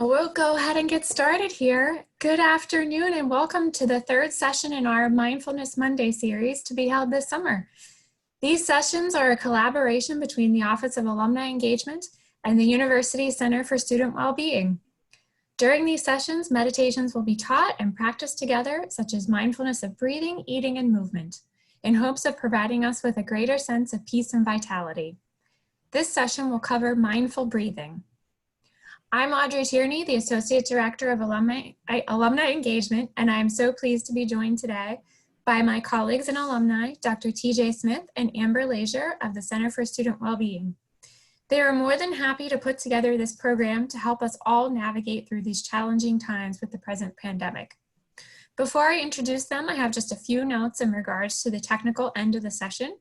We'll go ahead and get started here. Good afternoon and welcome to the third session in our Mindfulness Monday series to be held this summer. These sessions are a collaboration between the Office of Alumni Engagement and the University Center for Student Wellbeing. During these sessions, meditations will be taught and practiced together, such as mindfulness of breathing, eating, and movement, in hopes of providing us with a greater sense of peace and vitality. This session will cover mindful breathing. I'm Audrey Tierney, the Associate Director of Alumni Engagement, and I am so pleased to be joined today by my colleagues and alumni, Dr. TJ Smith and Amber Leisure of the Center for Student Wellbeing. They are more than happy to put together this program to help us all navigate through these challenging times with the present pandemic. Before I introduce them, I have just a few notes in regards to the technical end of the session.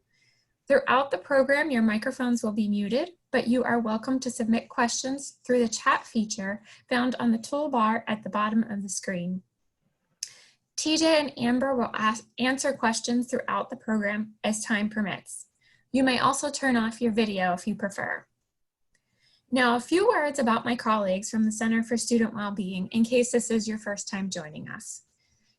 Throughout the program, your microphones will be muted, but you are welcome to submit questions through the chat feature found on the toolbar at the bottom of the screen. TJ and Amber will answer questions throughout the program as time permits. You may also turn off your video if you prefer. Now, a few words about my colleagues from the Center for Student Wellbeing in case this is your first time joining us.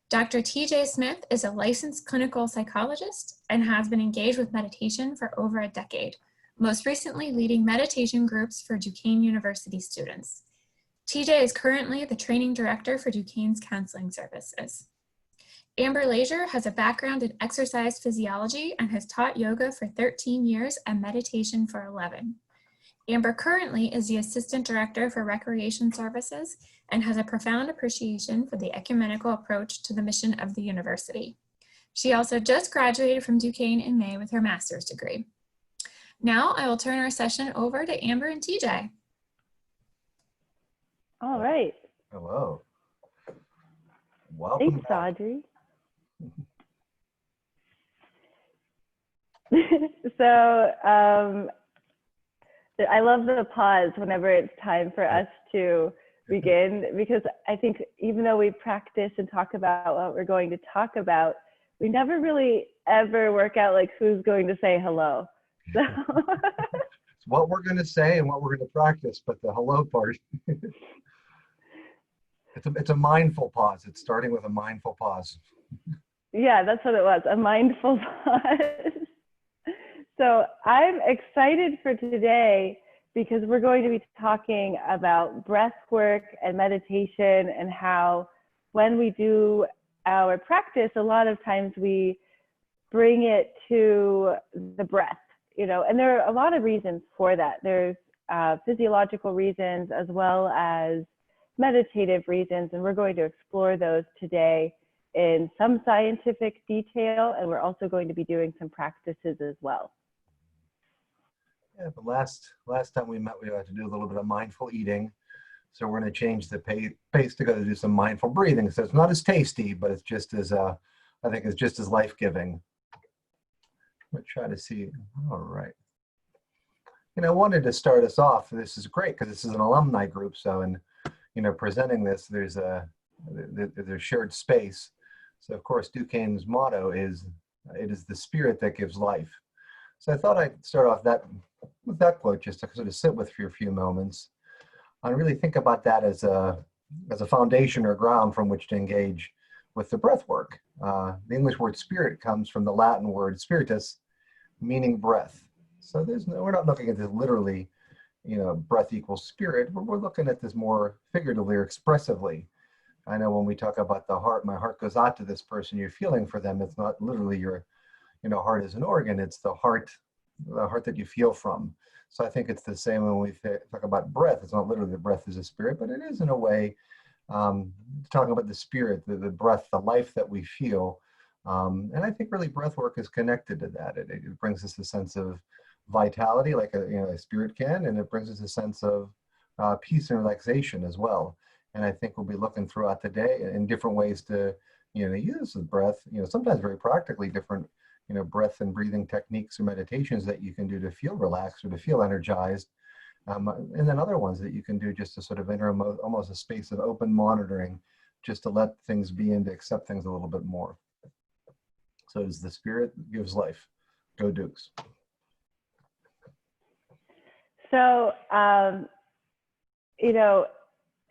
Dr. TJ Smith is a licensed clinical psychologist and has been engaged with meditation for over a decade, most recently leading meditation groups for Duquesne University students. TJ is currently the training director for Duquesne's counseling services. Amber Leisure has a background in exercise physiology and has taught yoga for 13 years and meditation for 11. Amber currently is the Assistant Director for Recreation Services and has a profound appreciation for the ecumenical approach to the mission of the university. She also just graduated from Duquesne in May with her master's degree. Now I will turn our session over to Amber and TJ. All right. Hello. Welcome. Thanks, Audrey. I love the pause whenever it's time for us to begin, because I think even though we practice and talk about what we're going to talk about, we never really ever work out like who's going to say hello. So It's what we're going to say and what we're going to practice, but the hello part, it's a mindful pause. It's starting with a mindful pause. Yeah, that's what it was, a mindful pause. So I'm excited for today because we're going to be talking about breath work and meditation and how when we do our practice, a lot of times we bring it to the breath, and there are a lot of reasons for that. There's physiological reasons as well as meditative reasons, and we're going to explore those today in some scientific detail, and we're also going to be doing some practices as well. Yeah, but last time we met, we had to do a little bit of mindful eating. So we're going to change the pace to go to do some mindful breathing. So it's not as tasty, but it's just as, I think it's just as life-giving. Let's try to see. All right. I wanted to start us off. This is great because this is an alumni group. So in, presenting this, there's shared space. So of course, Duquesne's motto is, it is the spirit that gives life. So I thought I'd start off with that quote just to sort of sit with for a few moments and really think about that as a foundation or ground from which to engage with the breath work. The English word spirit comes from the Latin word spiritus, meaning breath. So we're not looking at this literally, breath equals spirit. We're looking at this more figuratively or expressively. I know when we talk about the heart, my heart goes out to this person, you're feeling for them. It's not literally your heart is an organ. It's the heart that you feel from. So I think it's the same when we talk about breath. It's not literally the breath is a spirit, but it is in a way talking about the spirit, the breath, the life that we feel. And I think really breath work is connected to that. It brings us a sense of vitality like a spirit can, and it brings us a sense of peace and relaxation as well. And I think we'll be looking throughout the day in different ways to use the breath, sometimes very practically different breath and breathing techniques or meditations that you can do to feel relaxed or to feel energized. And then other ones that you can do just to sort of enter almost a space of open monitoring, just to let things be and to accept things a little bit more. So it's the spirit that gives life. Go Dukes. So,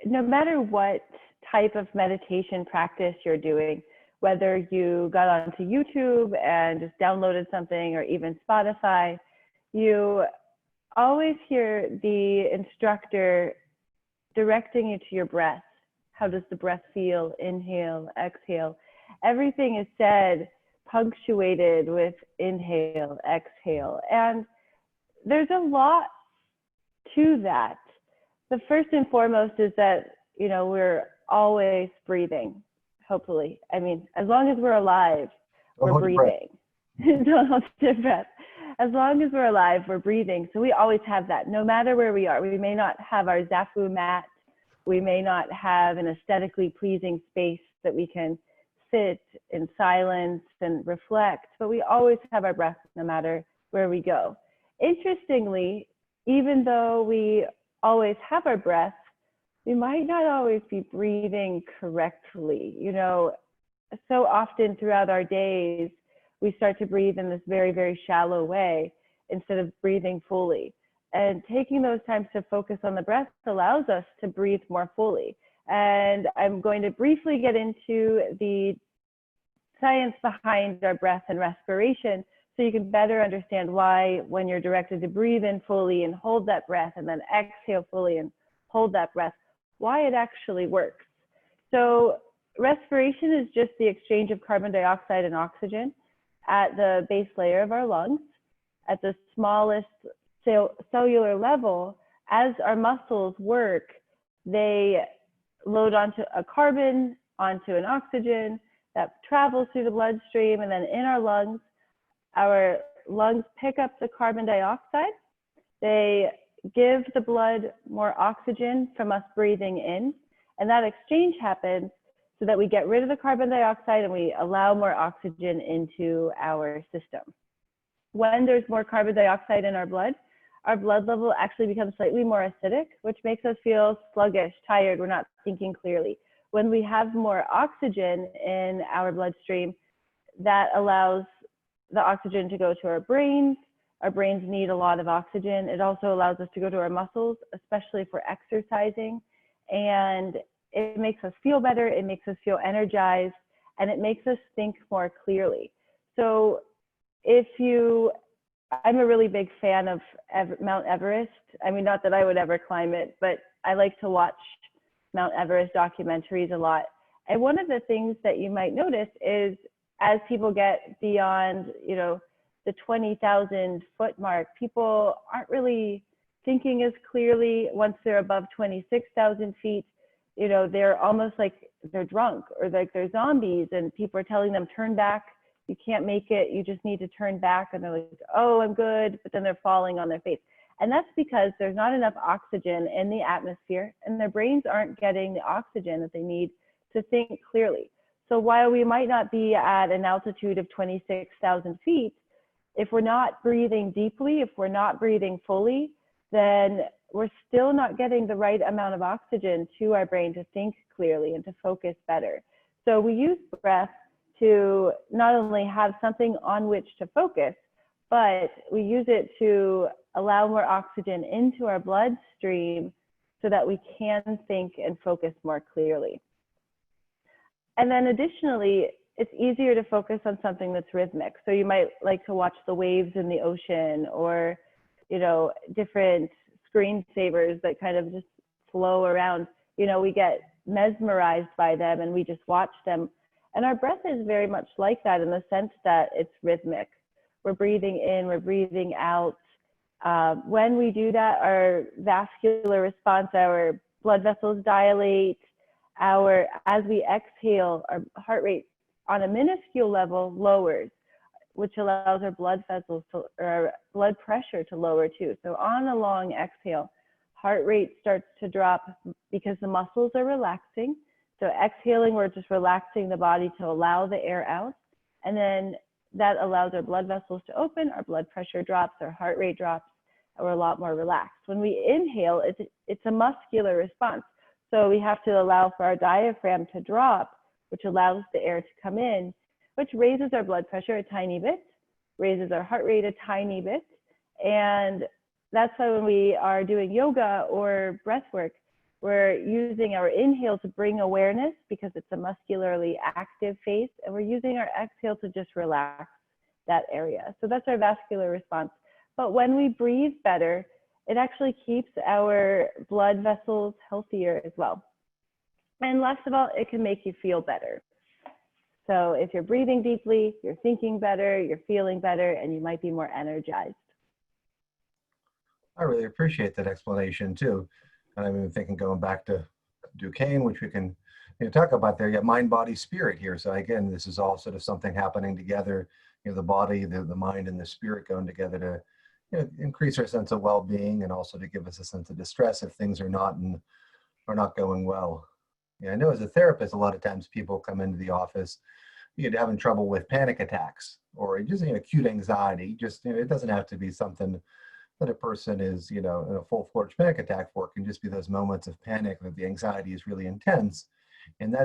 no matter what type of meditation practice you're doing, whether you got onto YouTube and just downloaded something or even Spotify, you always hear the instructor directing you to your breath. How does the breath feel? Inhale, exhale. Everything is said, punctuated with inhale, exhale. And there's a lot to that. The first and foremost is that, we're always breathing, hopefully. I mean, as long as we're alive, we're breathing. Don't hold your breath. As long as we're alive, we're breathing. So we always have that, no matter where we are. We may not have our zafu mat. We may not have an aesthetically pleasing space that we can sit in silence and reflect, but we always have our breath no matter where we go. Interestingly, even though we always have our breath, we might not always be breathing correctly. So often throughout our days, we start to breathe in this very, very shallow way instead of breathing fully. And taking those times to focus on the breath allows us to breathe more fully. And I'm going to briefly get into the science behind our breath and respiration so you can better understand why, when you're directed to breathe in fully and hold that breath and then exhale fully and hold that breath, why it actually works. So respiration is just the exchange of carbon dioxide and oxygen at the base layer of our lungs. At the smallest cellular level, as our muscles work, they load onto a carbon, onto an oxygen that travels through the bloodstream, and then in our lungs pick up the carbon dioxide. They give the blood more oxygen from us breathing in, and that exchange happens so that we get rid of the carbon dioxide and we allow more oxygen into our system. When there's more carbon dioxide in our blood level actually becomes slightly more acidic, which makes us feel sluggish, tired, we're not thinking clearly. When we have more oxygen in our bloodstream, that allows the oxygen to go to our brains. Our brains need a lot of oxygen. It also allows us to go to our muscles, especially for exercising. And it makes us feel better, it makes us feel energized, and it makes us think more clearly. So I'm a really big fan of Mount Everest. I mean, not that I would ever climb it, but I like to watch Mount Everest documentaries a lot. And one of the things that you might notice is as people get beyond, the 20,000 foot mark, people aren't really thinking as clearly. Once they're above 26,000 feet, they're almost like they're drunk or like they're zombies, and people are telling them, turn back, you can't make it, you just need to turn back. And they're like, oh, I'm good, but then they're falling on their face. And that's because there's not enough oxygen in the atmosphere, and their brains aren't getting the oxygen that they need to think clearly. So while we might not be at an altitude of 26,000 feet, if we're not breathing deeply, if we're not breathing fully, then we're still not getting the right amount of oxygen to our brain to think clearly and to focus better. So we use breath to not only have something on which to focus, but we use it to allow more oxygen into our bloodstream so that we can think and focus more clearly. And then additionally, it's easier to focus on something that's rhythmic. So you might like to watch the waves in the ocean, or, different screensavers that kind of just flow around. We get mesmerized by them and we just watch them. And our breath is very much like that in the sense that it's rhythmic. We're breathing in, we're breathing out. When we do that, our vascular response, our blood vessels dilate. As we exhale, our heart rate on a minuscule level lowers, which allows our blood pressure to lower too. So on a long exhale, heart rate starts to drop because the muscles are relaxing. So exhaling, we're just relaxing the body to allow the air out. And then that allows our blood vessels to open, our blood pressure drops, our heart rate drops, and we're a lot more relaxed. When we inhale, it's a muscular response. So we have to allow for our diaphragm to drop, which allows the air to come in, which raises our blood pressure a tiny bit, raises our heart rate a tiny bit. And that's why when we are doing yoga or breath work, We're using our inhale to bring awareness because it's a muscularly active face, and we're using our exhale to just relax that area. So that's our vascular response. But when we breathe better, it actually keeps our blood vessels healthier as well. And last of all, it can make you feel better. So if you're breathing deeply, you're thinking better, you're feeling better, and you might be more energized. I really appreciate that explanation too. And I'm even thinking going back to Duquesne, which we can talk about there. You have mind, body, spirit here. So again, this is all sort of something happening together. The body, the mind, and the spirit going together to increase our sense of well-being, and also to give us a sense of distress if things are not going well. Yeah, I know as a therapist, a lot of times people come into the office, having trouble with panic attacks or just acute anxiety. Just it doesn't have to be something that a person is in a full-fledged panic attack for. It can just be those moments of panic that the anxiety is really intense. And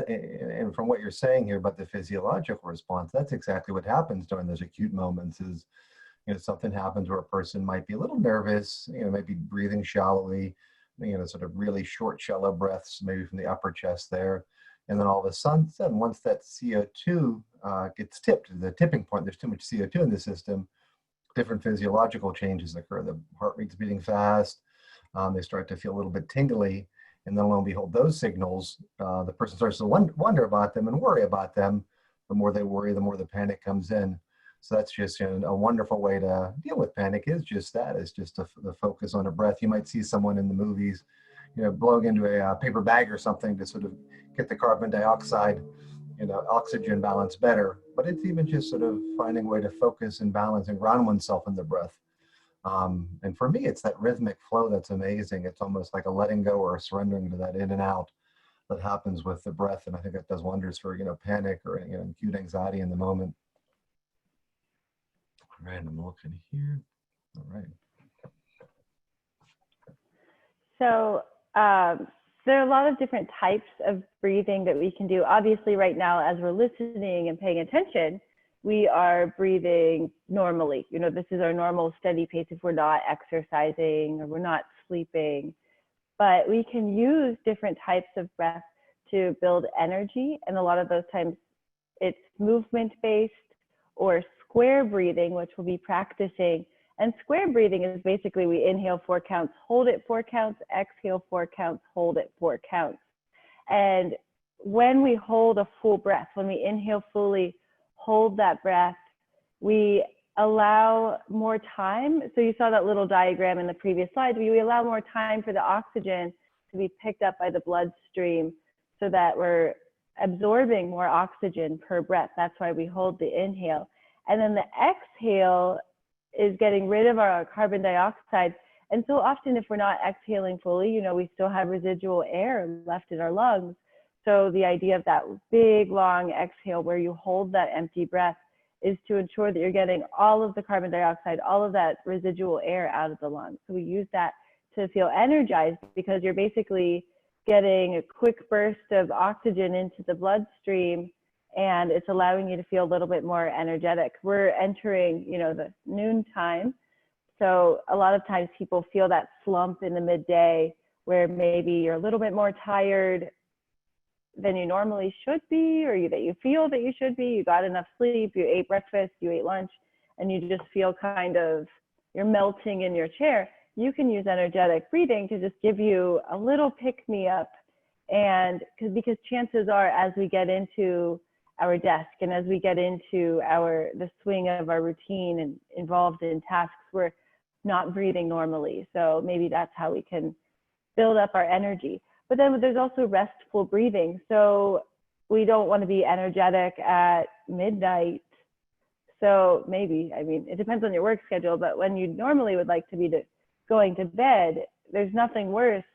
from what you're saying here about the physiological response, that's exactly what happens during those acute moments. Is something happens where a person might be a little nervous, maybe breathing shallowly, sort of really short, shallow breaths, maybe from the upper chest there. And then all of a sudden, once that CO2 gets tipped to the tipping point, there's too much CO2 in the system, different physiological changes occur. The heart rate's beating fast. They start to feel a little bit tingly. And then lo and behold, those signals, the person starts to wonder about them and worry about them. The more they worry, the more the panic comes in. So that's just a wonderful way to deal with panic, is just that, is just the focus on a breath. You might see someone in the movies, blowing into a paper bag or something to sort of get the carbon dioxide, oxygen balance better. But it's even just sort of finding a way to focus and balance and ground oneself in the breath. And for me, it's that rhythmic flow that's amazing. It's almost like a letting go or a surrendering to that in and out that happens with the breath. And I think that does wonders for, panic or, acute anxiety in the moment. All right, I'm looking here. All right. So there are a lot of different types of breathing that we can do. Obviously, right now, as we're listening and paying attention, we are breathing normally. This is our normal steady pace if we're not exercising or we're not sleeping. But we can use different types of breath to build energy. And a lot of those times it's movement-based or square breathing, which we'll be practicing. And square breathing is basically we inhale 4 counts, hold it 4 counts, exhale 4 counts, hold it 4 counts. And when we hold a full breath, when we inhale fully, hold that breath, we allow more time. So you saw that little diagram in the previous slide. We allow more time for the oxygen to be picked up by the bloodstream so that we're absorbing more oxygen per breath. That's why we hold the inhale. And then the exhale is getting rid of our carbon dioxide. And so often if we're not exhaling fully, we still have residual air left in our lungs. So the idea of that big, long exhale where you hold that empty breath is to ensure that you're getting all of the carbon dioxide, all of that residual air out of the lungs. So we use that to feel energized because you're basically getting a quick burst of oxygen into the bloodstream, and it's allowing you to feel a little bit more energetic. We're entering, the noon time. So a lot of times people feel that slump in the midday where maybe you're a little bit more tired than you normally should be, or that you feel that you should be. You got enough sleep, you ate breakfast, you ate lunch, and you just feel you're melting in your chair. You can use energetic breathing to just give you a little pick-me-up. And because chances are, as we get into our desk and as we get into the swing of our routine and involved in tasks, we're not breathing normally. So maybe that's how we can build up our energy. But then there's also restful breathing. So we don't want to be energetic at midnight. So maybe, it depends on your work schedule, but when you normally would like to be going to bed, there's nothing worse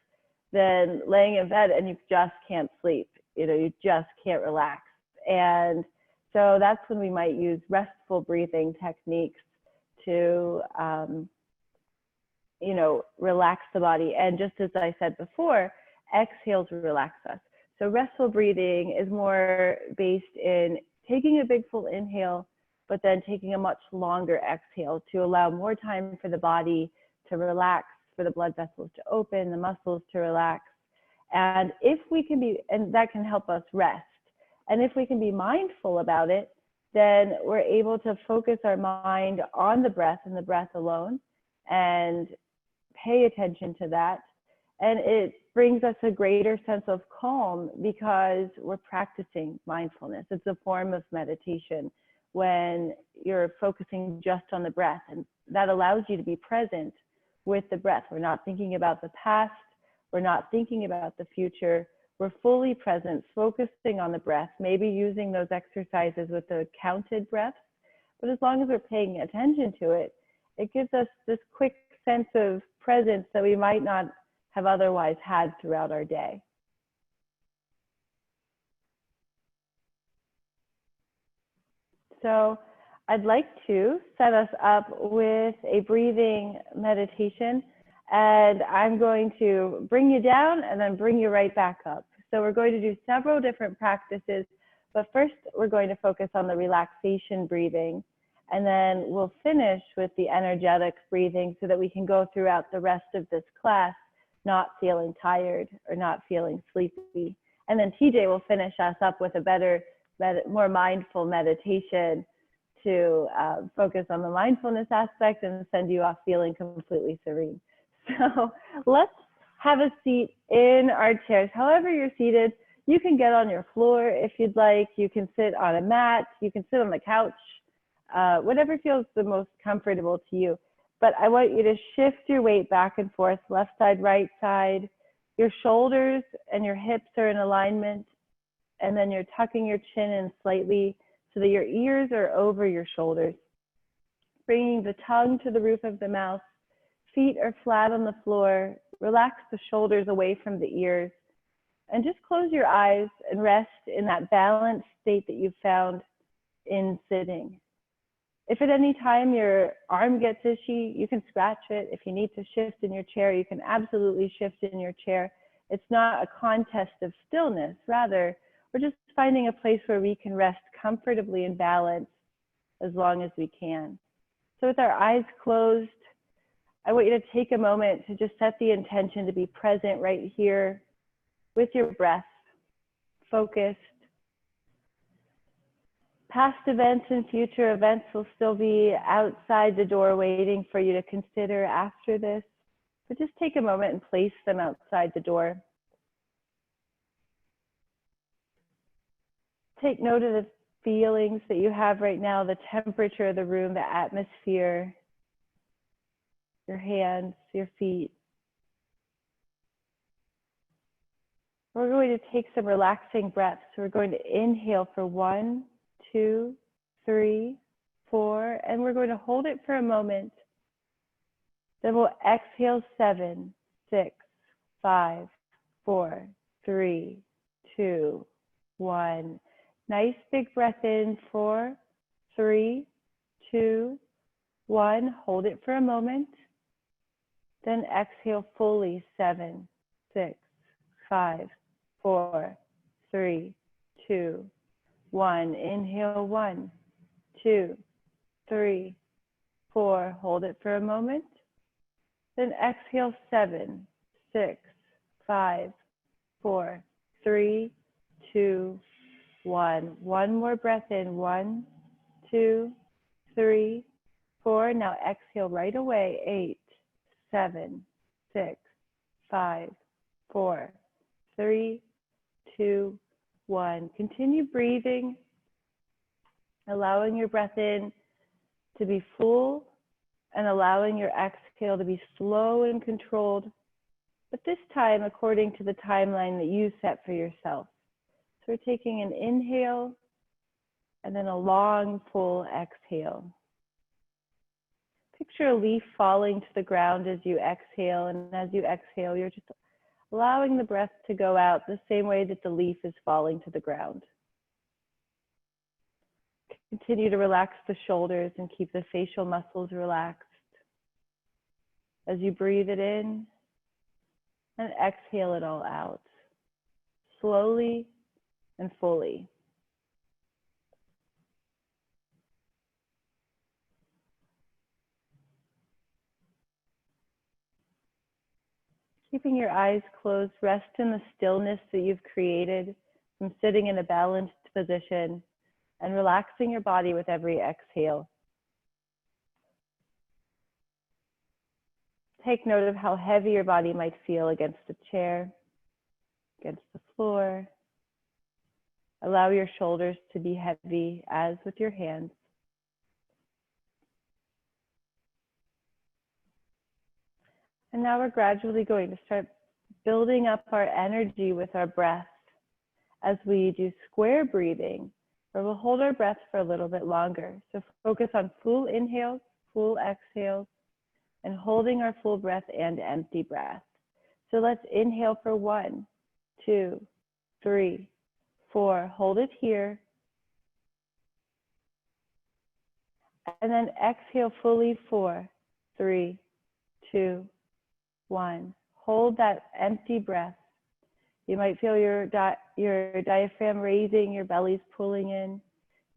than laying in bed and you just can't sleep. You just can't relax. And so that's when we might use restful breathing techniques to, relax the body. And just as I said before, exhale to relax us. So restful breathing is more based in taking a big full inhale, but then taking a much longer exhale to allow more time for the body to relax, for the blood vessels to open, the muscles to relax. And if we can be, and that can help us rest. And if we can be mindful about it, then we're able to focus our mind on the breath and the breath alone and pay attention to that. And it brings us a greater sense of calm because we're practicing mindfulness. It's a form of meditation when you're focusing just on the breath, and that allows you to be present with the breath. We're not thinking about the past. We're not thinking about the future. We're fully present, focusing on the breath, maybe using those exercises with the counted breaths. But as long as we're paying attention to it, it gives us this quick sense of presence that we might not have otherwise had throughout our day. So I'd like to set us up with a breathing meditation, and I'm going to bring you down and then bring you right back up. So we're going to do several different practices, but first we're going to focus on the relaxation breathing, and then we'll finish with the energetic breathing so that we can go throughout the rest of this class not feeling tired or not feeling sleepy. And then TJ will finish us up with a better, more mindful meditation to focus on the mindfulness aspect and send you off feeling completely serene. So let's have a seat in our chairs. However you're seated, you can get on your floor if you'd like. You can sit on a mat. You can sit on the couch, whatever feels the most comfortable to you. But I want you to shift your weight back and forth, left side, right side. Your shoulders and your hips are in alignment, and then you're tucking your chin in slightly so that your ears are over your shoulders. Bringing the tongue to the roof of the mouth, feet are flat on the floor. Relax the shoulders away from the ears, and just close your eyes and rest in that balanced state that you've found in sitting. If at any time your arm gets itchy, you can scratch it. If you need to shift in your chair, you can absolutely shift in your chair. It's not a contest of stillness. Rather, we're just finding a place where we can rest comfortably and balanced as long as we can. So with our eyes closed, I want you to take a moment to just set the intention to be present right here with your breath, focused. Past events and future events will still be outside the door waiting for you to consider after this, but just take a moment and place them outside the door. Take note of the feelings that you have right now, the temperature of the room, the atmosphere, your hands, your feet. We're going to take some relaxing breaths. So we're going to inhale for 1, 2, 3, 4, and we're going to hold it for a moment. Then we'll exhale 7, 6, 5, 4, 3, 2, 1. Nice big breath in, 4, 3, 2, 1. Hold it for a moment. Then exhale fully, 7, 6, 5, 4, 3, 2, 1. Inhale, 1, 2, 3, 4. Hold it for a moment. Then exhale, 7, 6, 5, 4, 3, 2, 1. One more breath in. 1, 2, 3, 4. Now exhale right away. 8, 7, 6, 5, 4, 3, 2, 1. Continue breathing, allowing your breath in to be full and allowing your exhale to be slow and controlled, but this time according to the timeline that you set for yourself. So we're taking an inhale and then a long, full exhale. Picture a leaf falling to the ground as you exhale, and as you exhale, you're just allowing the breath to go out the same way that the leaf is falling to the ground. Continue to relax the shoulders and keep the facial muscles relaxed as you breathe it in and exhale it all out, slowly and fully. Keeping your eyes closed, rest in the stillness that you've created from sitting in a balanced position and relaxing your body with every exhale. Take note of how heavy your body might feel against the chair, against the floor. Allow your shoulders to be heavy as with your hands. And now we're gradually going to start building up our energy with our breath as we do square breathing, where we'll hold our breath for a little bit longer. So focus on full inhales, full exhales, and holding our full breath and empty breath. So let's inhale for 1, 2, 3, 4. Hold it here. And then exhale fully, 4, 3, 2, 1. Hold that empty breath. You might feel your diaphragm raising, your belly's pulling in.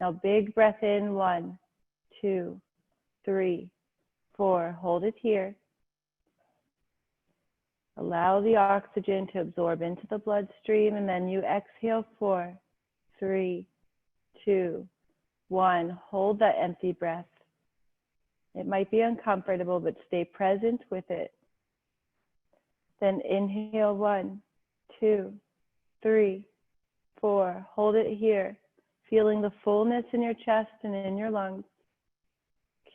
Now big breath in, 1, 2, 3, 4. Hold it here. Allow the oxygen to absorb into the bloodstream, and then you exhale, 4, 3, 2, 1. Hold that empty breath. It might be uncomfortable, but stay present with it. Then inhale, 1, 2, 3, 4. Hold it here, feeling the fullness in your chest and in your lungs.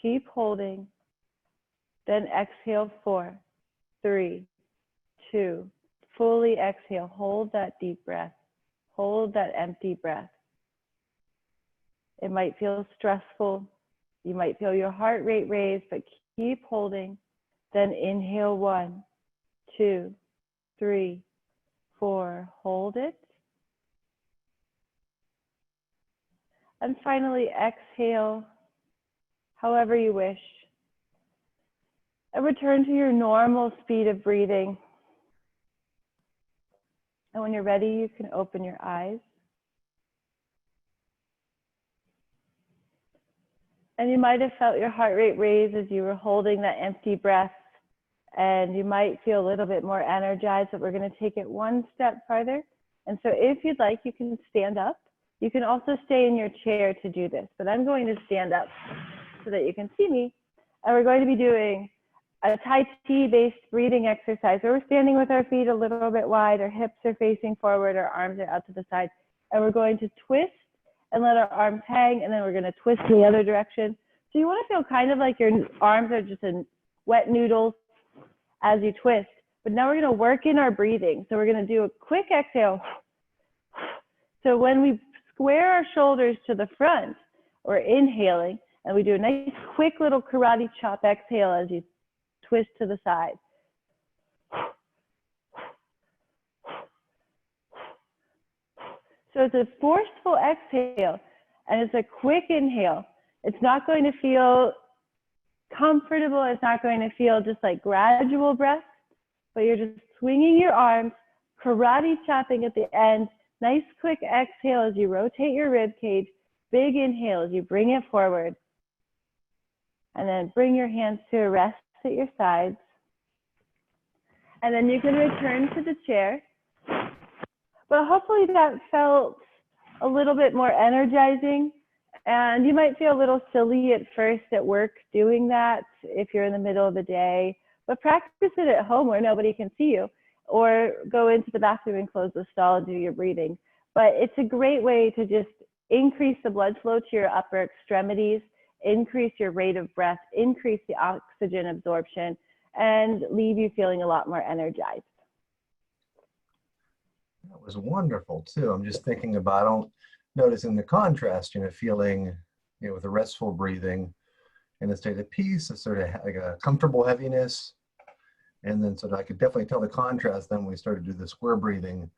Keep holding. Then exhale, 4, 3, 2. Fully exhale. Hold that deep breath. Hold that empty breath. It might feel stressful. You might feel your heart rate raise, but keep holding. Then inhale, 1, 2, 3, 4. Hold it. And finally, exhale, however you wish. And return to your normal speed of breathing. And when you're ready, you can open your eyes. And you might have felt your heart rate raise as you were holding that empty breath. And you might feel a little bit more energized, but we're going to take it one step farther. And so if you'd like, you can stand up. You can also stay in your chair to do this, but I'm going to stand up so that you can see me. And we're going to be doing a Tai Chi based breathing exercise where we're standing with our feet a little bit wide, our hips are facing forward, our arms are out to the side, and we're going to twist and let our arms hang, and then we're going to twist in the other direction. So you want to feel kind of like your arms are just in wet noodles as you twist. But now we're going to work in our breathing. So we're going to do a quick exhale. So when we square our shoulders to the front, we're inhaling, and we do a nice quick little karate chop exhale as you twist to the side. So it's a forceful exhale, and it's a quick inhale. It's not going to feel comfortable. It's not going to feel just like gradual breath, but you're just swinging your arms, karate chopping at the end. Nice quick exhale as you rotate your rib cage. Big inhale as you bring it forward. And then bring your hands to a rest at your sides. And then you can return to the chair. But hopefully that felt a little bit more energizing. And you might feel a little silly at first at work doing that if you're in the middle of the day. But practice it at home where nobody can see you. Or go into the bathroom and close the stall and do your breathing. But it's a great way to just increase the blood flow to your upper extremities, increase your rate of breath, increase the oxygen absorption, and leave you feeling a lot more energized. That was wonderful too. I'm just thinking about noticing the contrast, feeling, with a restful breathing in a state of peace, a sort of like a comfortable heaviness. And then I could definitely tell the contrast then when we started to do the square breathing,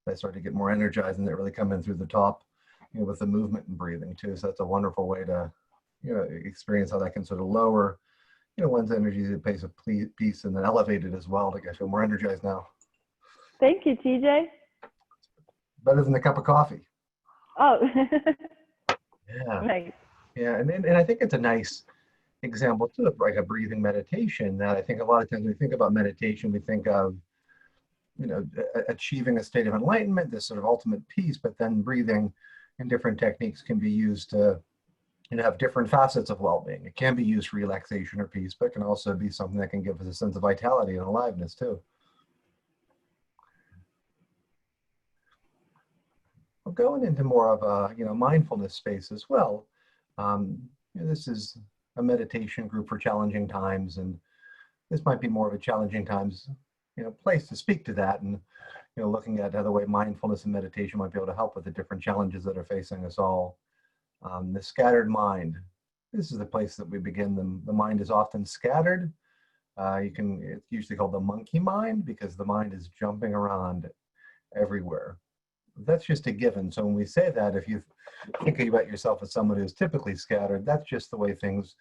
I started to get more energized and it really come in through the top, with the movement and breathing too. So that's a wonderful way to, experience how that can sort of lower, one's energy at a pace of peace and then elevate it as well to get feel more energized now. Thank you, TJ. Better than a cup of coffee. Oh, yeah. Nice. Yeah, and I think it's a nice example too of like a breathing meditation that I think a lot of times when we think about meditation, we think of, achieving a state of enlightenment, this sort of ultimate peace, but then breathing and different techniques can be used to have different facets of well-being. It can be used for relaxation or peace, but it can also be something that can give us a sense of vitality and aliveness too. Well, going into more of a mindfulness space as well. This is a meditation group for challenging times, and this might be more of a challenging times place to speak to that, and looking at how the way mindfulness and meditation might be able to help with the different challenges that are facing us all. The scattered mind. This is the place that we begin. The mind is often scattered. It's usually called the monkey mind because the mind is jumping around everywhere. That's just a given. So when we say that, if you think about yourself as someone who's typically scattered, that's just the way things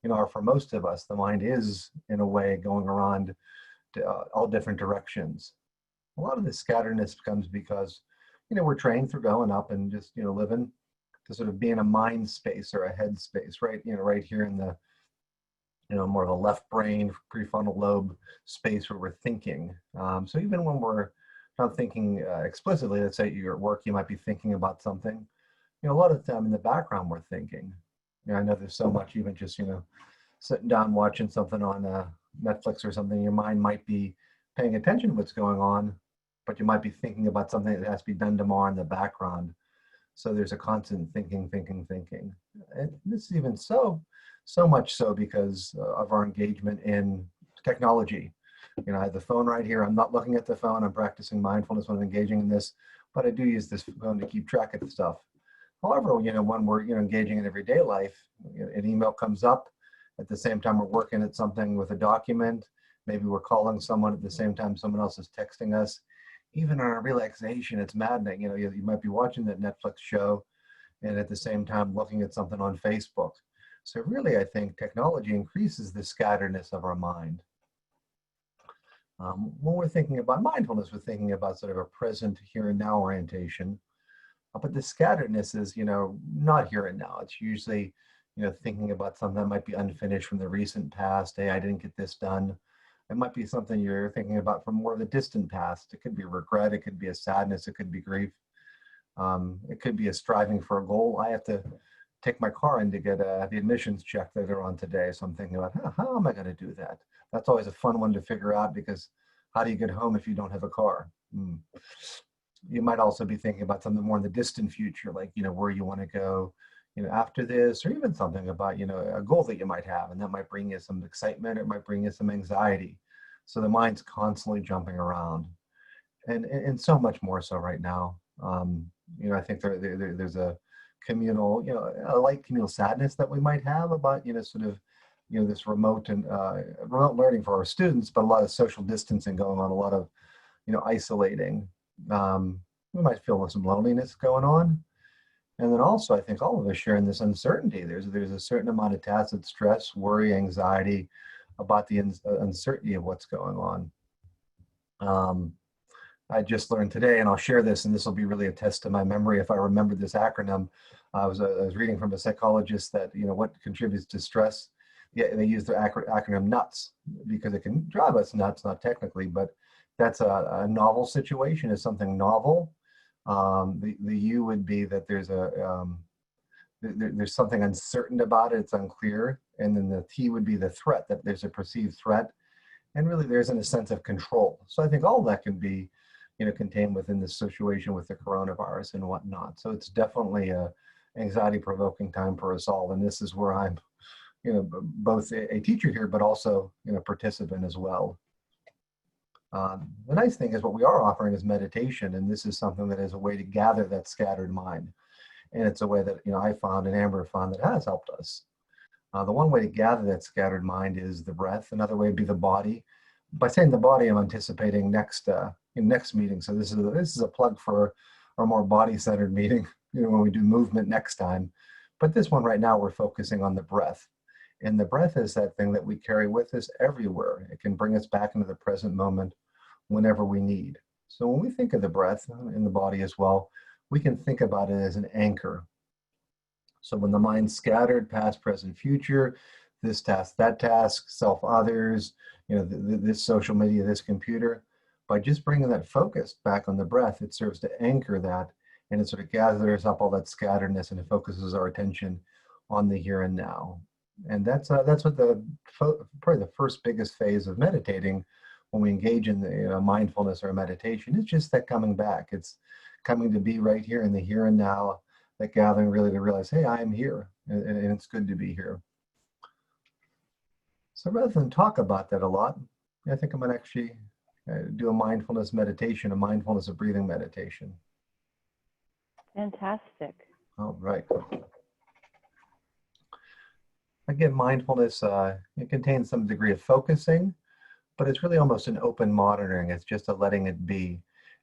are for most of us. The mind is, in a way, going around to, all different directions. A lot of this scatteredness comes because we're trained through growing up and just living to sort of be in a mind space or a head space, right? Right here in the more of a left brain prefrontal lobe space where we're thinking. So even when we're not thinking explicitly, let's say you're at work, you might be thinking about something. A lot of the time in the background we're thinking. I know there's so much, even just sitting down watching something on Netflix or something, your mind might be paying attention to what's going on, but you might be thinking about something that has to be done tomorrow in the background. So there's a constant thinking. And this is even so much so because of our engagement in technology. I have the phone right here. I'm not looking at the phone. I'm practicing mindfulness when I'm engaging in this, but I do use this phone to keep track of the stuff. However, when we're engaging in everyday life, an email comes up at the same time we're working at something with a document. Maybe we're calling someone at the same time someone else is texting us. Even on our relaxation, it's maddening. You might be watching that Netflix show and at the same time looking at something on Facebook. So really, I think technology increases the scatteredness of our mind. When we're thinking about mindfulness, we're thinking about sort of a present here and now orientation. But the scatteredness is, not here and now. It's usually, thinking about something that might be unfinished from the recent past. Hey, I didn't get this done. It might be something you're thinking about from more of the distant past. It could be regret. It could be a sadness. It could be grief. It could be a striving for a goal. I have to take my car in to get the admissions check later on today. So I'm thinking about, how am I going to do that? That's always a fun one to figure out because how do you get home if you don't have a car? You might also be thinking about something more in the distant future, like, where you want to go, after this, or even something about, a goal that you might have, and that might bring you some excitement, or it might bring you some anxiety. So the mind's constantly jumping around, and so much more so right now. I think there's a communal, a light communal sadness that we might have about, sort of, this remote and remote learning for our students, but a lot of social distancing going on, a lot of, isolating. We might feel some loneliness going on. And then also, I think all of us share in this uncertainty. There's a certain amount of tacit stress, worry, anxiety about the uncertainty of what's going on. I just learned today, and I'll share this, and this will be really a test to my memory if I remember this acronym. I was reading from a psychologist that, what contributes to stress. Yeah, they use the acronym NUTS because it can drive us nuts, not technically, but that's a novel situation, is something novel. The U would be that there's there's something uncertain about it, it's unclear. And then the T would be the threat, that there's a perceived threat. And really there isn't a sense of control. So I think all that can be, contained within this situation with the coronavirus and whatnot. So it's definitely a anxiety provoking time for us all. And this is where I'm, both a teacher here, but also, participant as well. The nice thing is what we are offering is meditation, and this is something that is a way to gather that scattered mind. And it's a way that, I found and Amber found that has helped us. The one way to gather that scattered mind is the breath. Another way would be the body. By saying the body, I'm anticipating next meeting. So this is a plug for our more body-centered meeting, when we do movement next time. But this one right now, we're focusing on the breath. And the breath is that thing that we carry with us everywhere. It can bring us back into the present moment whenever we need. So when we think of the breath in the body as well, we can think about it as an anchor. So when the mind's scattered, past, present, future, this task, that task, self, others, this social media, this computer, by just bringing that focus back on the breath, it serves to anchor that, and it sort of gathers up all that scatteredness and it focuses our attention on the here and now. And that's what probably the first biggest phase of meditating when we engage in the mindfulness or meditation. It's just that coming back. It's coming to be right here in the here and now, that gathering really to realize, hey, I am here, and it's good to be here. So rather than talk about that a lot, I think I'm going to actually do a mindfulness meditation, a mindfulness of breathing meditation. Fantastic. All right. Again, mindfulness, it contains some degree of focusing, but it's really almost an open monitoring. It's just a letting it be.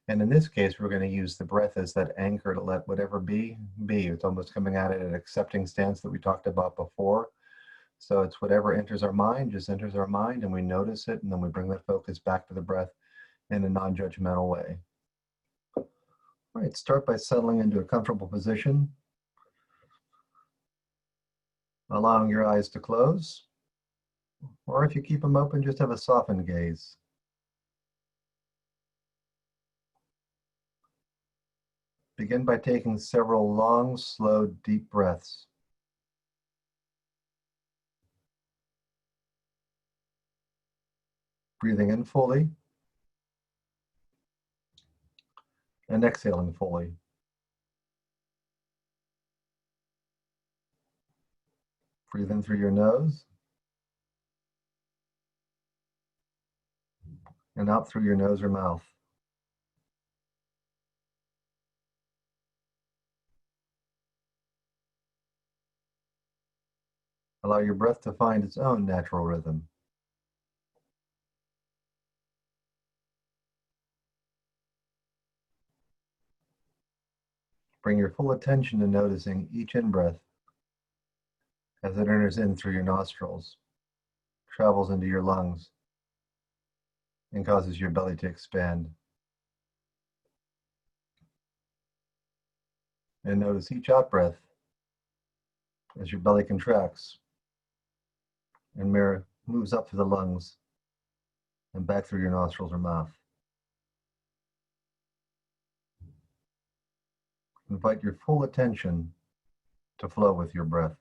And in this case, we're going to use the breath as that anchor to let whatever be. It's almost coming at it at an accepting stance that we talked about before. So it's whatever enters our mind, just enters our mind, and we notice it, and then we bring the focus back to the breath in a non-judgmental way. All right, start by settling into a comfortable position, allowing your eyes to close, or if you keep them open, just have a softened gaze. Begin by taking several long, slow, deep breaths. Breathing in fully and exhaling fully. Breathe in through your nose and out through your nose or mouth. Allow your breath to find its own natural rhythm. Bring your full attention to noticing each in-breath as it enters in through your nostrils, travels into your lungs, and causes your belly to expand. And notice each out-breath as your belly contracts and moves up through the lungs and back through your nostrils or mouth. Invite your full attention to flow with your breath.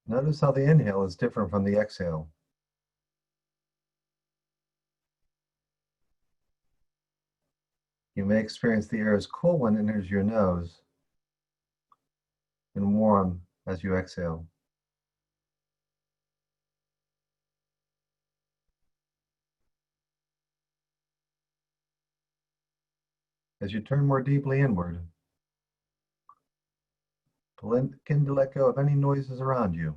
Notice how the inhale is different from the exhale. You may experience the air as cool when it enters your nose and warm as you exhale. As you turn more deeply inward, begin to let go of any noises around you.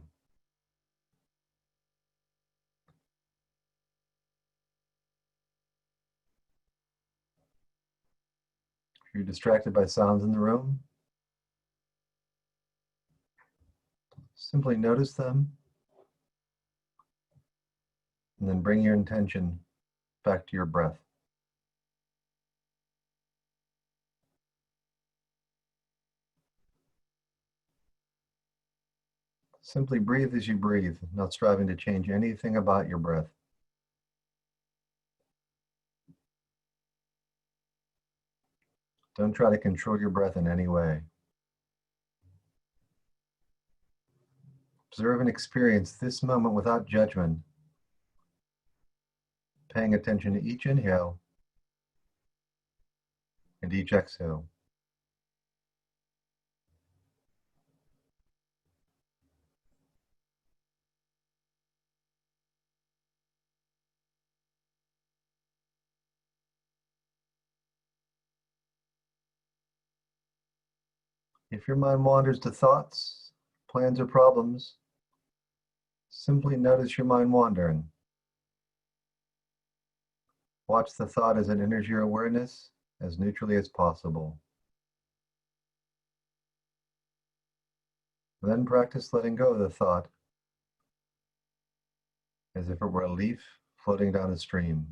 If you're distracted by sounds in the room, simply notice them and then bring your intention back to your breath. Simply breathe as you breathe, not striving to change anything about your breath. Don't try to control your breath in any way. Observe and experience this moment without judgment, paying attention to each inhale and each exhale. If your mind wanders to thoughts, plans, or problems, simply notice your mind wandering. Watch the thought as it enters your awareness as neutrally as possible. Then practice letting go of the thought as if it were a leaf floating down a stream.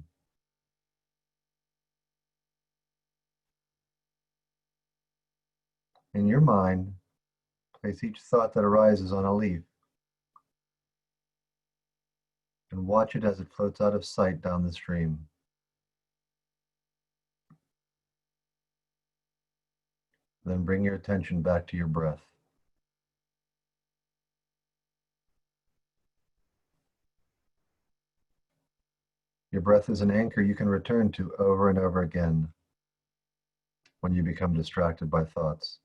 In your mind, place each thought that arises on a leaf and watch it as it floats out of sight down the stream. Then bring your attention back to your breath. Your breath is an anchor you can return to over and over again when you become distracted by thoughts.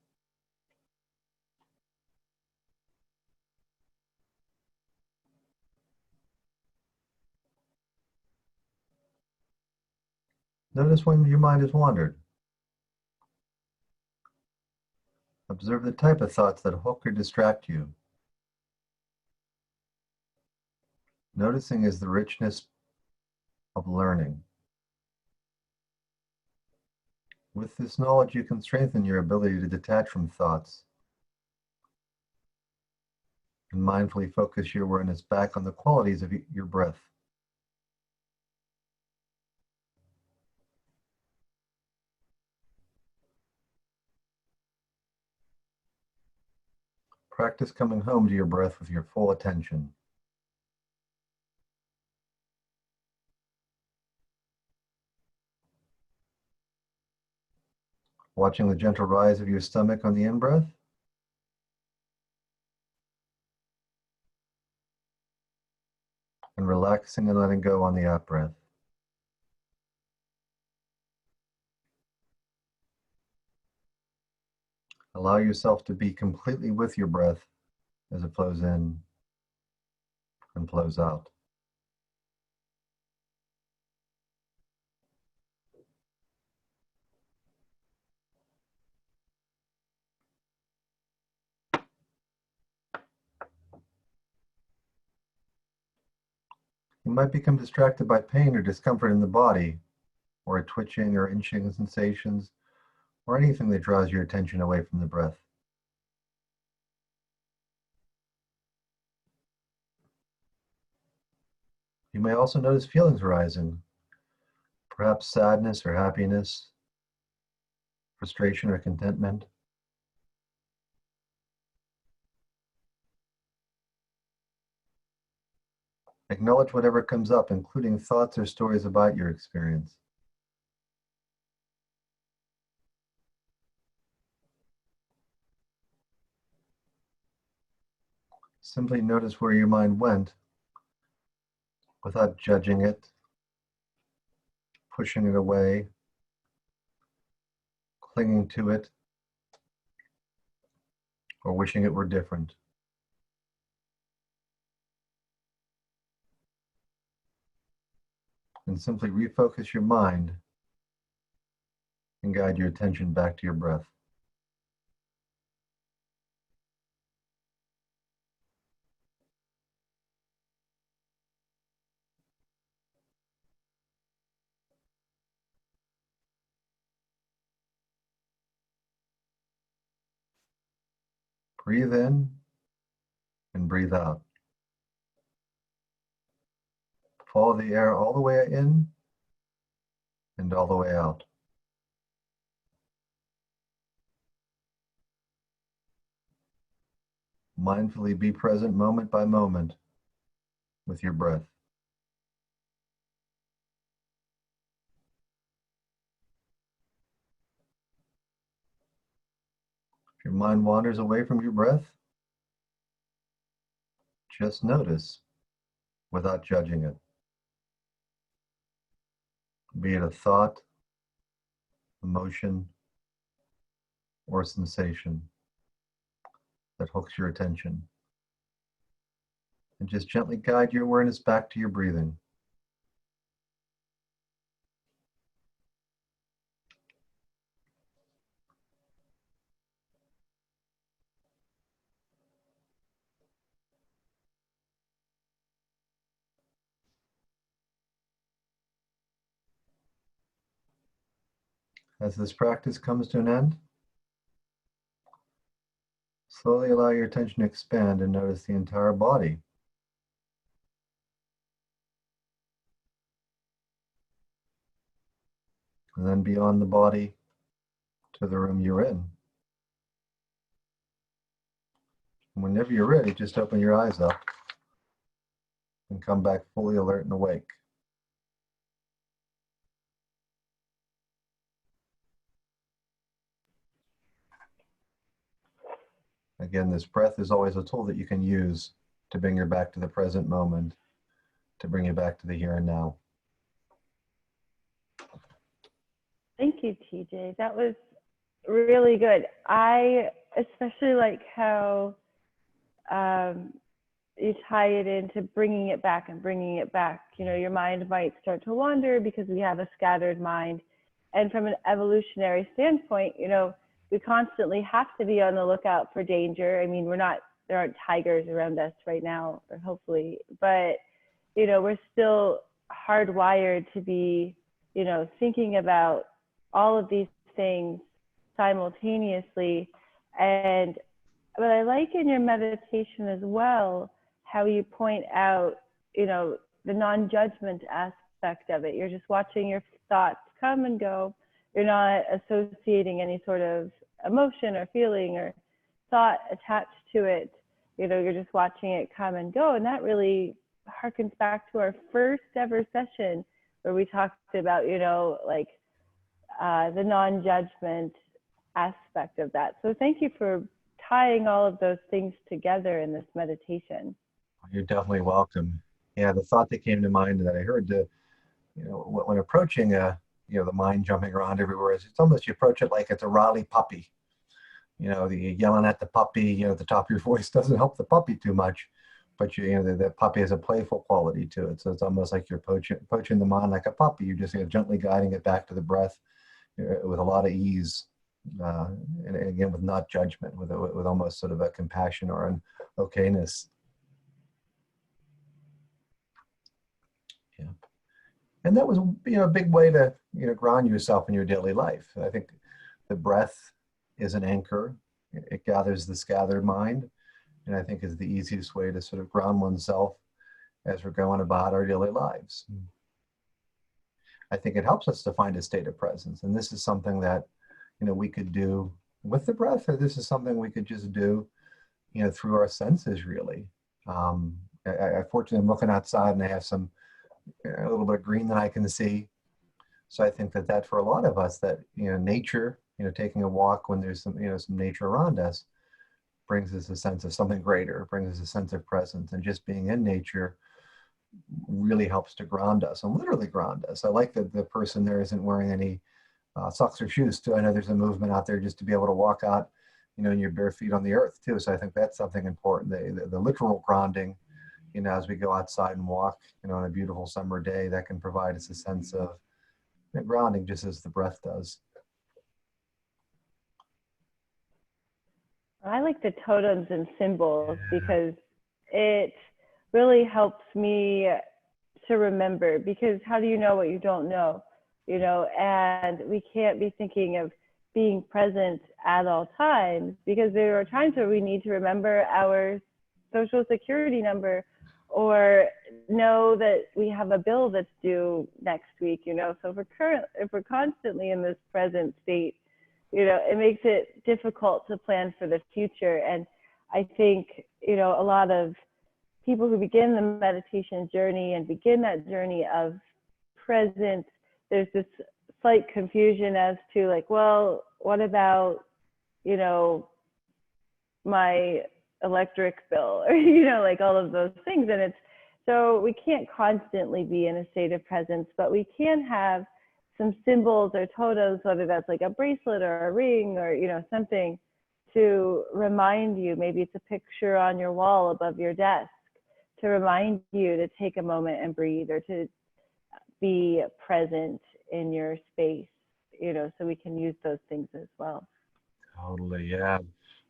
Notice when your mind has wandered. Observe the type of thoughts that hook or distract you. Noticing is the richness of learning. With this knowledge, you can strengthen your ability to detach from thoughts and mindfully focus your awareness back on the qualities of your breath. Practice coming home to your breath with your full attention. Watching the gentle rise of your stomach on the in-breath, and relaxing and letting go on the out-breath. Allow yourself to be completely with your breath as it flows in and flows out. You might become distracted by pain or discomfort in the body, or a twitching or inching sensations, or anything that draws your attention away from the breath. You may also notice feelings arising, perhaps sadness or happiness, frustration or contentment. Acknowledge whatever comes up, including thoughts or stories about your experience. Simply notice where your mind went without judging it, pushing it away, clinging to it, or wishing it were different. And simply refocus your mind and guide your attention back to your breath. Breathe in and breathe out. Follow the air all the way in and all the way out. Mindfully be present moment by moment with your breath. If your mind wanders away from your breath, just notice without judging it. Be it a thought, emotion, or sensation that hooks your attention. And just gently guide your awareness back to your breathing. As this practice comes to an end, slowly allow your attention to expand and notice the entire body. And then beyond the body to the room you're in. Whenever you're ready, just open your eyes up and come back fully alert and awake. Again, this breath is always a tool that you can use to bring you back to the present moment, to bring you back to the here and now. Thank you, TJ. That was really good. I especially like how you tie it into bringing it back and bringing it back. You know, your mind might start to wander because we have a scattered mind. And from an evolutionary standpoint, you know, we constantly have to be on the lookout for danger. I mean, there aren't tigers around us right now, or hopefully, but, you know, we're still hardwired to be, you know, thinking about all of these things simultaneously. And but I like in your meditation as well how you point out, you know, the non-judgment aspect of it. You're just watching your thoughts come and go. You're not associating any sort of emotion or feeling or thought attached to it. You know, you're just watching it come and go. And that really harkens back to our first ever session where we talked about, you know, like the non-judgment aspect of that. So thank you for tying all of those things together in this meditation. You're definitely welcome. Yeah, the thought that came to mind that I heard, you know, when approaching you know, the mind jumping around everywhere, it's almost you approach it like it's a rowdy puppy. You know, yelling at the puppy, you know, the top of your voice doesn't help the puppy too much, but you know, the puppy has a playful quality to it. So it's almost like you're approaching the mind like a puppy. You're just, you know, gently guiding it back to the breath, you know, with a lot of ease. And again, with not judgment, with almost sort of a compassion or an okayness. Yeah, and that was, you know, a big way to, you know, ground yourself in your daily life. I think the breath is an anchor. It gathers the scattered mind, and I think is the easiest way to sort of ground oneself as we're going about our daily lives. I think it helps us to find a state of presence, and this is something that, you know, we could do with the breath, or this is something we could just do, you know, through our senses, really. I fortunately, I'm looking outside and I have a little bit of green that I can see. So I think that for a lot of us, that, you know, nature, you know, taking a walk when there's some, you know, some nature around us brings us a sense of something greater, brings us a sense of presence, and just being in nature really helps to ground us, and literally ground us. I like that the person there isn't wearing any socks or shoes too. I know there's a movement out there just to be able to walk out, you know, in your bare feet on the earth too. So I think that's something important. The literal grounding, you know, as we go outside and walk, you know, on a beautiful summer day, that can provide us a sense of, you know, grounding, just as the breath does. I like the totems and symbols because it really helps me to remember, because how do you know what you don't know? You know, and we can't be thinking of being present at all times, because there are times where we need to remember our social security number or know that we have a bill that's due next week, you know. So if we're constantly in this present state, you know, it makes it difficult to plan for the future. And I think, you know, a lot of people who begin the meditation journey and begin that journey of presence, there's this slight confusion as to like, well, what about, you know, my electric bill, or, you know, like all of those things. And it's, so we can't constantly be in a state of presence, but we can have some symbols or totems, whether that's like a bracelet or a ring or, you know, something to remind you. Maybe it's a picture on your wall above your desk to remind you to take a moment and breathe, or to be present in your space, you know, so we can use those things as well. Totally, yeah.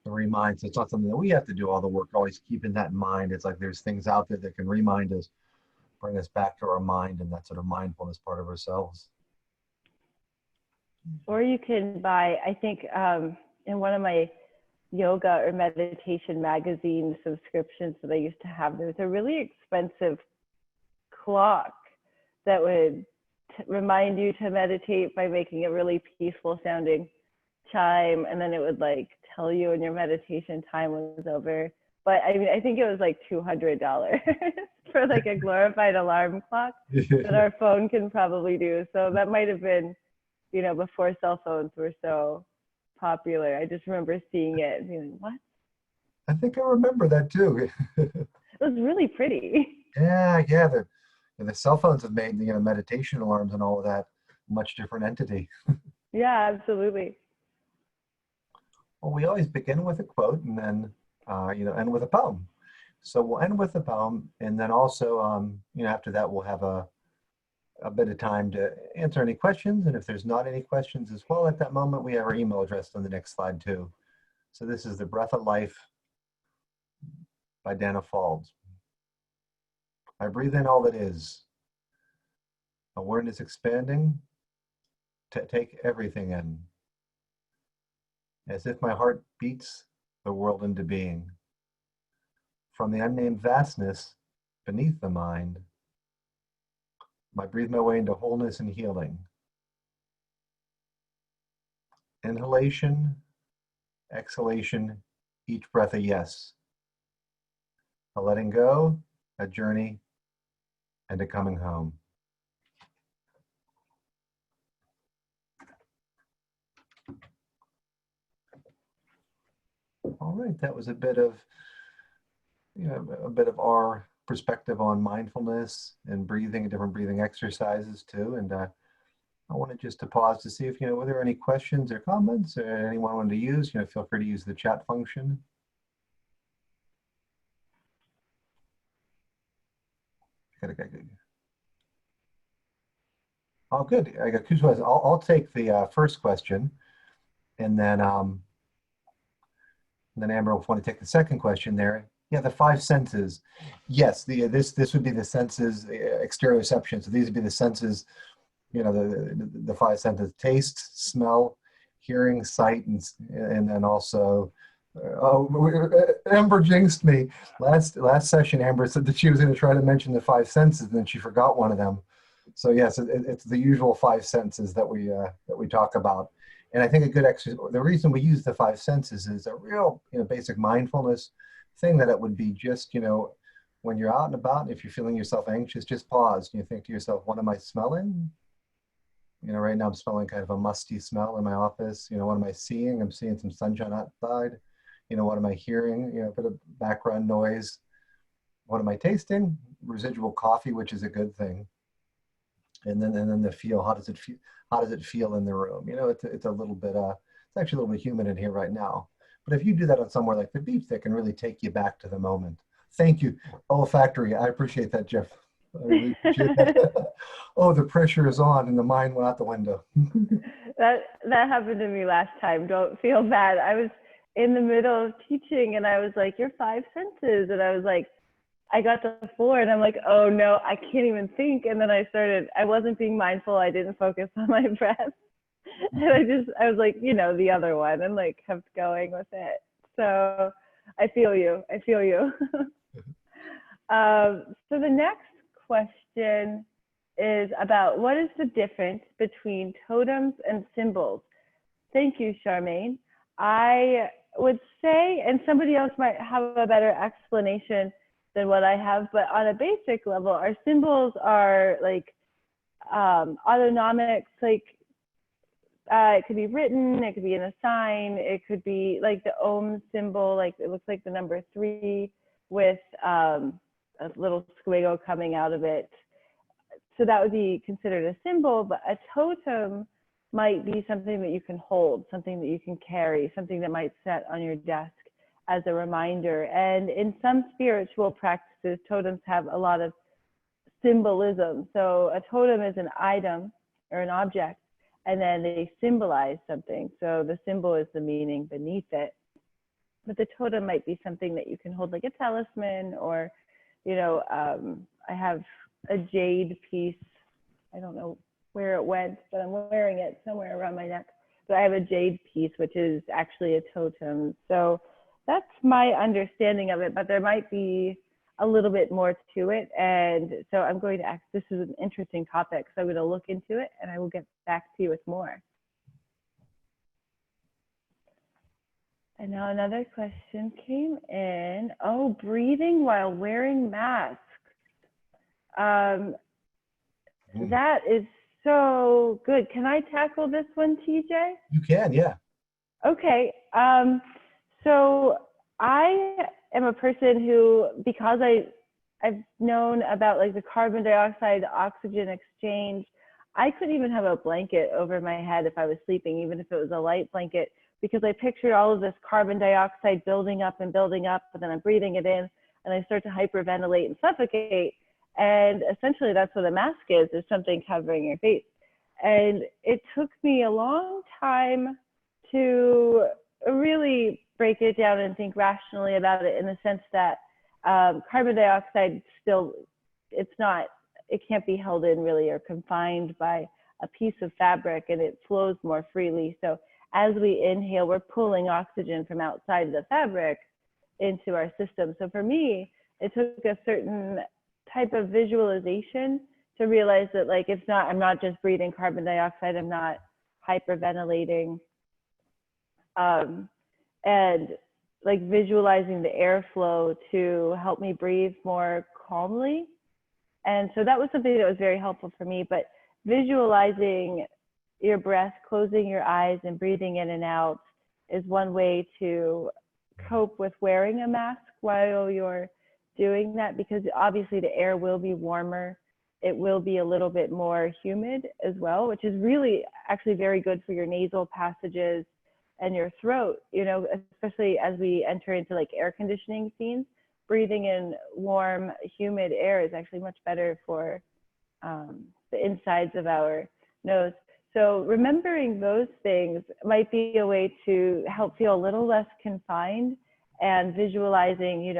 It reminds, it's not something that we have to do all the work, always keeping that in mind. It's like there's things out there that can remind us, bring us back to our mind and that sort of mindfulness part of ourselves. Or you can buy, I think in one of my yoga or meditation magazine subscriptions that I used to have, there was a really expensive clock that would remind you to meditate by making a really peaceful sounding chime, and then it would like tell you when your meditation time was over. But I mean, I think it was like $200 for like a glorified alarm clock that our phone can probably do. So that might have been, you know, before cell phones were so popular. I just remember seeing it and being like, what? I think I remember that too. It was really pretty. Yeah, the cell phones have made, meditation alarms and all of that a much different entity. Yeah, absolutely. Well, we always begin with a quote and then, end with a poem. So we'll end with a poem, and then also, after that, we'll have a bit of time to answer any questions. And if there's not any questions as well at that moment, we have our email address on the next slide too. So this is The Breath of Life by Dana Falls. I breathe in all that is. Awareness expanding to take everything in. As if my heart beats the world into being. From the unnamed vastness beneath the mind, I breathe my way into wholeness and healing. Inhalation, exhalation, each breath a yes. A letting go, a journey, and a coming home. All right, that was a bit of our perspective on mindfulness and breathing, different breathing exercises too. And I wanted just to pause to see if, were there any questions or comments or anyone wanted to use, feel free to use the chat function. Oh, good. I got Kuzma. I'll take the first question, and then Amber will want to take the second question there. Yeah, the five senses. Yes, this would be the senses, exteroception. So these would be the senses, the five senses: taste, smell, hearing, sight, and then also. Amber jinxed me. Last session, Amber said that she was going to try to mention the five senses, and then she forgot one of them. So yes, it's the usual five senses that we talk about. And I think a good exercise, the reason we use the five senses is a real, basic mindfulness thing, that it would be just, when you're out and about, and if you're feeling yourself anxious, just pause and you think to yourself, what am I smelling? Right now I'm smelling kind of a musty smell in my office. What am I seeing? I'm seeing some sunshine outside. What am I hearing? A bit of background noise. What am I tasting? Residual coffee, which is a good thing. And then the feel. How does it feel? How does it feel in the room? It's a little bit. It's actually a little bit humid in here right now. But if you do that on somewhere like the beach, that can really take you back to the moment. Thank you, olfactory. I appreciate that, Jeff. I really appreciate that. Oh, the pressure is on, and the mind went out the window. That happened to me last time. Don't feel bad. I was in the middle of teaching, and I was like, "Your five senses," and I was like, I got to 4 and I'm like, oh no, I can't even think. And then I wasn't being mindful. I didn't focus on my breath. And I was like, the other one, and like kept going with it. So I feel you. So the next question is about, what is the difference between totems and symbols? Thank you, Charmaine. I would say, and somebody else might have a better explanation than what I have, but on a basic level, our symbols are like autonomics, like it could be written, it could be in a sign, it could be like the Om symbol, like it looks like the number 3 with a little squiggle coming out of it. So that would be considered a symbol, but a totem might be something that you can hold, something that you can carry, something that might sit on your desk as a reminder. And in some spiritual practices, totems have a lot of symbolism. So a totem is an item or an object, and then they symbolize something. So the symbol is the meaning beneath it. But the totem might be something that you can hold, like a talisman, or, I have a jade piece. I don't know where it went, but I'm wearing it somewhere around my neck. So I have a jade piece, which is actually a totem. So that's my understanding of it, but there might be a little bit more to it. And so I'm going to ask, this is an interesting topic, so I'm going to look into it and I will get back to you with more. And now another question came in. Oh, breathing while wearing masks. That is so good. Can I tackle this one, TJ? You can, yeah. Okay. So I am a person who, because I've known about like the carbon dioxide oxygen exchange, I couldn't even have a blanket over my head if I was sleeping, even if it was a light blanket, because I pictured all of this carbon dioxide building up, and then I'm breathing it in, and I start to hyperventilate and suffocate. And essentially that's what a mask is something covering your face. And it took me a long time to really break it down and think rationally about it, in the sense that carbon dioxide still, it can't be held in really or confined by a piece of fabric, and it flows more freely. So as we inhale, we're pulling oxygen from outside of the fabric into our system. So for me, it took a certain type of visualization to realize that, like, I'm not just breathing carbon dioxide, I'm not hyperventilating, and like visualizing the airflow to help me breathe more calmly. And so that was something that was very helpful for me. But visualizing your breath, closing your eyes and breathing in and out is one way to cope with wearing a mask while you're doing that, because obviously the air will be warmer. It will be a little bit more humid as well, which is really actually very good for your nasal passages and your throat, especially as we enter into like air conditioning scenes. Breathing in warm, humid air is actually much better for the insides of our nose. So remembering those things might be a way to help feel a little less confined, and visualizing,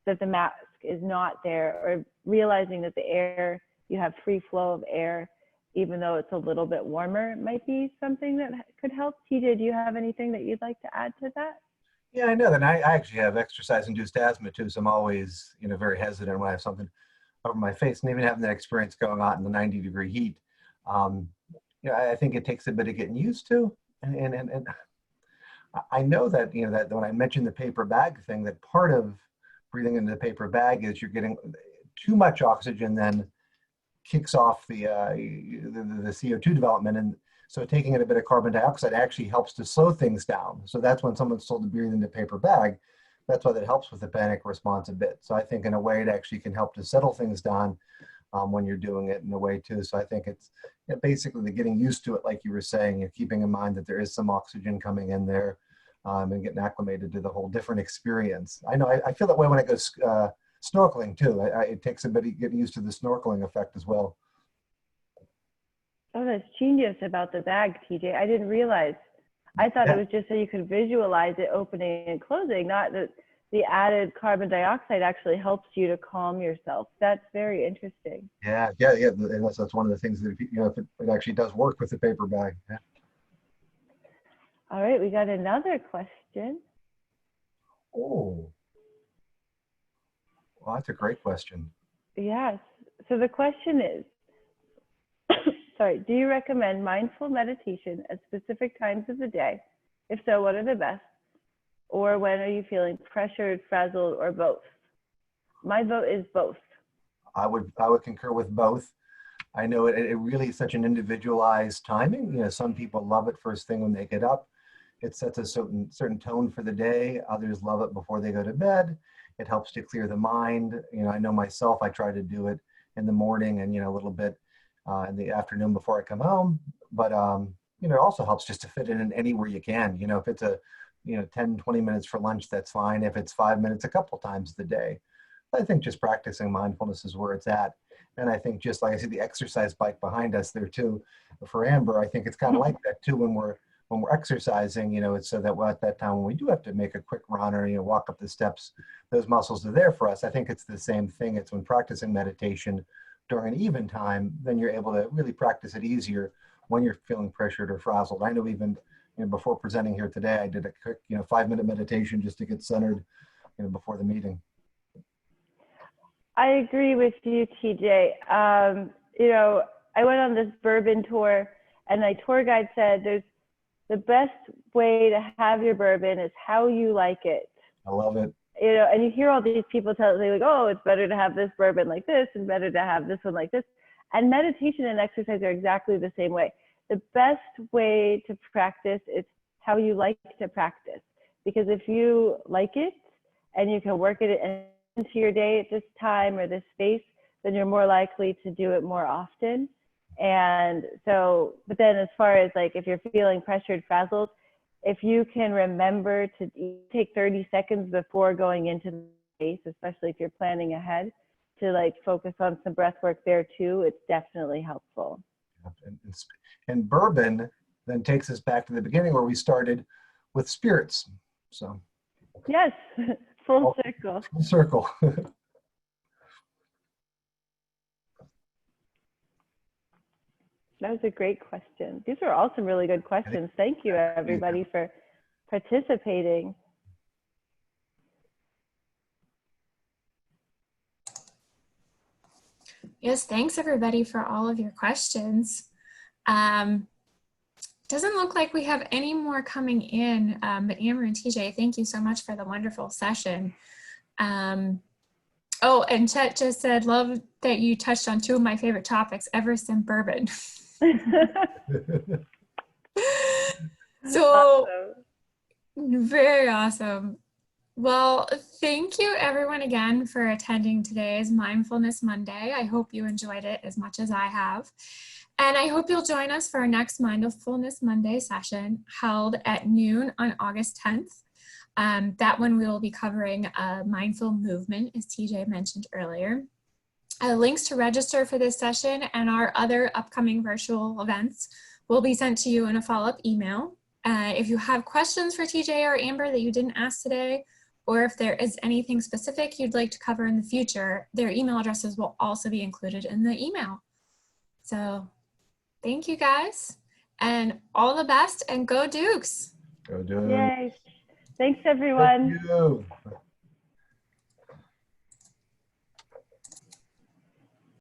that the mask is not there, or realizing that the air, you have free flow of air, even though it's a little bit warmer, might be something that could help. TJ, do you have anything that you'd like to add to that? Yeah, I know that. I actually have exercise-induced asthma too, so I'm always, very hesitant when I have something over my face, and even having that experience going on in the 90-degree heat. I think it takes a bit of getting used to, and I know that, that when I mentioned the paper bag thing, that part of breathing into the paper bag is you're getting too much oxygen, then kicks off the CO2 development, and so taking in a bit of carbon dioxide actually helps to slow things down. So that's when someone's told to breathe in the paper bag. That's why that helps with the panic response a bit. So I think in a way it actually can help to settle things down when you're doing it in a way too. So I think it's basically the getting used to it, like you were saying, and keeping in mind that there is some oxygen coming in there, and getting acclimated to the whole different experience. I know I feel that way when I go snorkeling too. It takes a bit of getting used to the snorkeling effect as well. Oh, that's genius about the bag, TJ. I didn't realize. I thought it was just so you could visualize it opening and closing, not that the added carbon dioxide actually helps you to calm yourself. That's very interesting. Yeah. And that's one of the things that, if it actually does work with the paper bag. Yeah. All right, we got another question. Oh, well, that's a great question. Yes. So the question is, sorry, do you recommend mindful meditation at specific times of the day? If so, what are the best? Or when are you feeling pressured, frazzled, or both? My vote is both. I would concur with both. I know it really is such an individualized timing. Some people love it first thing when they get up. It sets a certain tone for the day. Others love it before they go to bed. It helps to clear the mind. I know myself, I try to do it in the morning and, a little bit in the afternoon before I come home. But, it also helps just to fit it in anywhere you can. If it's 10, 20 minutes for lunch, that's fine. If it's 5 minutes, a couple times a day. I think just practicing mindfulness is where it's at. And I think, just like I said, the exercise bike behind us there too, for Amber, I think it's kind of like that too when we're exercising, it's so that at that time when we do have to make a quick run or, walk up the steps, those muscles are there for us. I think it's the same thing. It's when practicing meditation during an even time, then you're able to really practice it easier when you're feeling pressured or frazzled. I know even, before presenting here today, I did a quick, 5-minute meditation just to get centered, before the meeting. I agree with you, TJ. I went on this bourbon tour, and my tour guide said the best way to have your bourbon is how you like it. I love it. You know, and you hear all these people say like, oh, it's better to have this bourbon like this and better to have this one like this. And meditation and exercise are exactly the same way. The best way to practice is how you like to practice. Because if you like it and you can work it into your day at this time or this space, then you're more likely to do it more often. And so, but then as far as like, if you're feeling pressured, frazzled, if you can remember to take 30 seconds before going into the space, especially if you're planning ahead, to like focus on some breath work there too, it's definitely helpful. And bourbon then takes us back to the beginning where we started with spirits. So yes, full circle. Full circle. That was a great question. These are all some really good questions. Thank you, everybody, for participating. Yes, thanks everybody for all of your questions. Doesn't look like we have any more coming in, but Amber and TJ, thank you so much for the wonderful session. Oh, and Chet just said, love that you touched on two of my favorite topics, Everest and bourbon. So, awesome. Very awesome. Well, thank you everyone again for attending today's Mindfulness Monday. I hope you enjoyed it as much as I have. And I hope you'll join us for our next Mindfulness Monday session held at noon on August 10th. That one we will be covering mindful movement, as TJ mentioned earlier. Links to register for this session and our other upcoming virtual events will be sent to you in a follow-up email. If you have questions for TJ or Amber that you didn't ask today, or if there is anything specific you'd like to cover in the future, their email addresses will also be included in the email. So thank you guys, and all the best, and go Dukes. Go Dukes. Yay. Thanks, everyone. Thank you.